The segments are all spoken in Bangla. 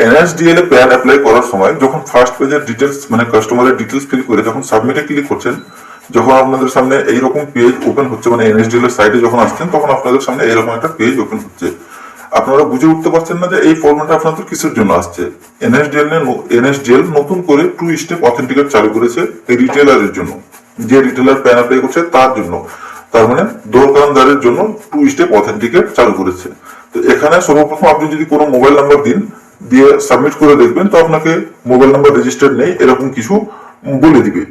এনএসডিএল এ প্যান অ্যাপ্লাই করার সময় যখন ফার্স্ট পেজের ডিটেলস মানে কাস্টমারের ডিটেলস ফিল করে যখন সাবমিটে ক্লিক করছেন, যখন আপনাদের সামনে এইরকম পেজ ওপেন হচ্ছে, মানে এনএসডিএল এর সাইটে যখন আসছেন তখন আপনাদের সামনে এইরকম একটা পেজ ওপেন হচ্ছে। আপনারা বুঝে উঠতে পারছেন না যে এই ফর্মটা আপনাদের কিসের জন্য আসছে। এনএসডিএল নতুন করে 2 স্টেপ অথেন্টিকেট চালু করেছে রিটেলারের জন্য, যে রিটেলার প্যান অ্যাপ্লাই করছে তার জন্য। তার মানে দোকানদারের জন্য 2 স্টেপ অথেন্টিকেট চালু করেছে। তো এখানে সর্বপ্রথম আপনি যদি কোনো মোবাইল নাম্বার দিয়ে সাবমিট করে দেখবেন, তো আপনাকে মোবাইল নাম্বার রেজিস্টার্ড নেই এরকম কিছু বলে দিবে।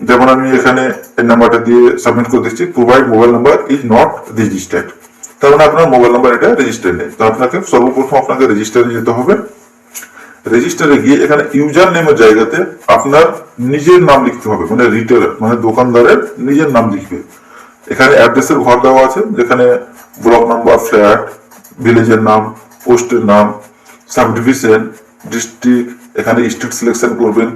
যেমন আমি এখানে এই নাম্বারটা দিয়ে সাবমিট করে দিচ্ছি, provide mobile number is not registered. তার মানে আপনার মোবাইল নাম্বার এটা রেজিস্টার নেই। তো আপনাকে সর্বপ্রথম আপনাকে রেজিস্টারে যেতে হবে। রেজিস্টারে গিয়ে এখানে ইউজার নেমের জায়গাতে আপনার নিজের নাম লিখতে হবে, মানে রিটেলার মানে দোকানদারের নিজের নাম লিখবে। এখানে অ্যাড্রেসের ঘর দেওয়া আছে, যেখানে ব্লক নাম্বার, ফ্ল্যাট, ভিলেজের নাম, পোস্টের নাম, সাব ডিভিশন, ডিস্ট্রিক্ট, এখানে স্টেট সিলেকশন করবেন।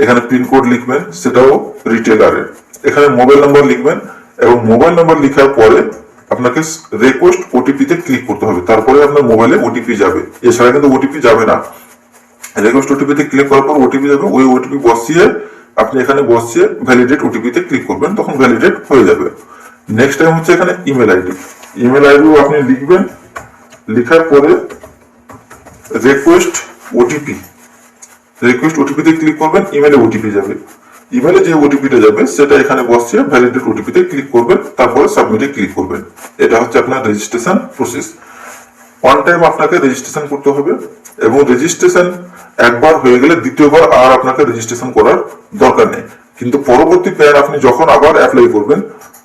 এখানে পিনকোড লিখবেন, সেটাও রিটেলারের। এখানে মোবাইল নাম্বার লিখবেন এবং মোবাইল নাম্বার লেখার পরে আপনাকে রিকোয়েস্ট ওটিপি তে ক্লিক করতে হবে, তারপরে আপনার মোবাইলে ওটিপি যাবে। এছাড়া কিন্তু ওটিপি যাবে না। রিকোয়েস্ট ওটিপি তে ক্লিক করার পর ওটিপি যাবে, ওই ওটিপি বসিয়ে আপনি এখানে বসিয়ে ভ্যালিডেট ওটিপি তে ক্লিক করবেন, তখন ভ্যালিডেট হয়ে যাবে। নেক্সট টাইম হচ্ছে এখানে ইমেল আইডি। ইমেল আইডিও আপনি লিখবেন, লেখার পরে রিকোয়েস্ট ওটিপি তে ক্লিক করবেন, ইমেলে ওটিপি যাবে। ইমেলে যে ওটিপিটা যাবে সেটা এখানে বসিয়ে ভ্যালিডেট ওটিপি তে ক্লিক করবেন, তারপরে সাবমিটে ক্লিক করবেন। এটা হচ্ছে আপনার রেজিস্ট্রেশন প্রসেস। ওয়ান টাইম আপনাকে রেজিস্ট্রেশন করতে হবে এবং রেজিস্ট্রেশন একবার হয়ে গেলে দ্বিতীয়বার আর আপনাকে রেজিস্ট্রেশন করার দরকার নেই। কিন্তু পরবর্তী প্যান আপনি যখন আবার অ্যাপ্লাই করবেন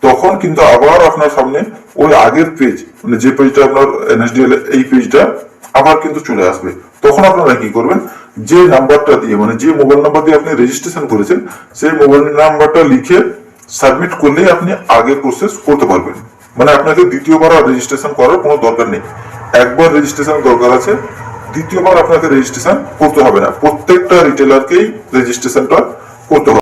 তখন কিন্তু আবার আপনার সামনে ওই আগের পেজ, মানে যে পেজটা আপনার এনএসডিএল এই পেজটা আবার কিন্তু চলে আসবে। তখন আপনারা কি করবেন, যে নাম্বারটা দিয়ে মানে যে মোবাইল নাম্বার দিয়ে আপনি রেজিস্ট্রেশন করেছেন সেই মোবাইল নাম্বারটা লিখে সাবমিট করলেই আপনি আগে প্রসেস করতে পারবেন। মানে আপনাকে দ্বিতীয়বার আর রেজিস্ট্রেশন করার কোনো দরকার নেই। একবার রেজিস্ট্রেশন দরকার আছে, দ্বিতীয়বার আপনাকে রেজিস্ট্রেশন করতে হবে না। প্রত্যেকটা রিটেলারকেই রেজিস্ট্রেশনটা করতে হবে।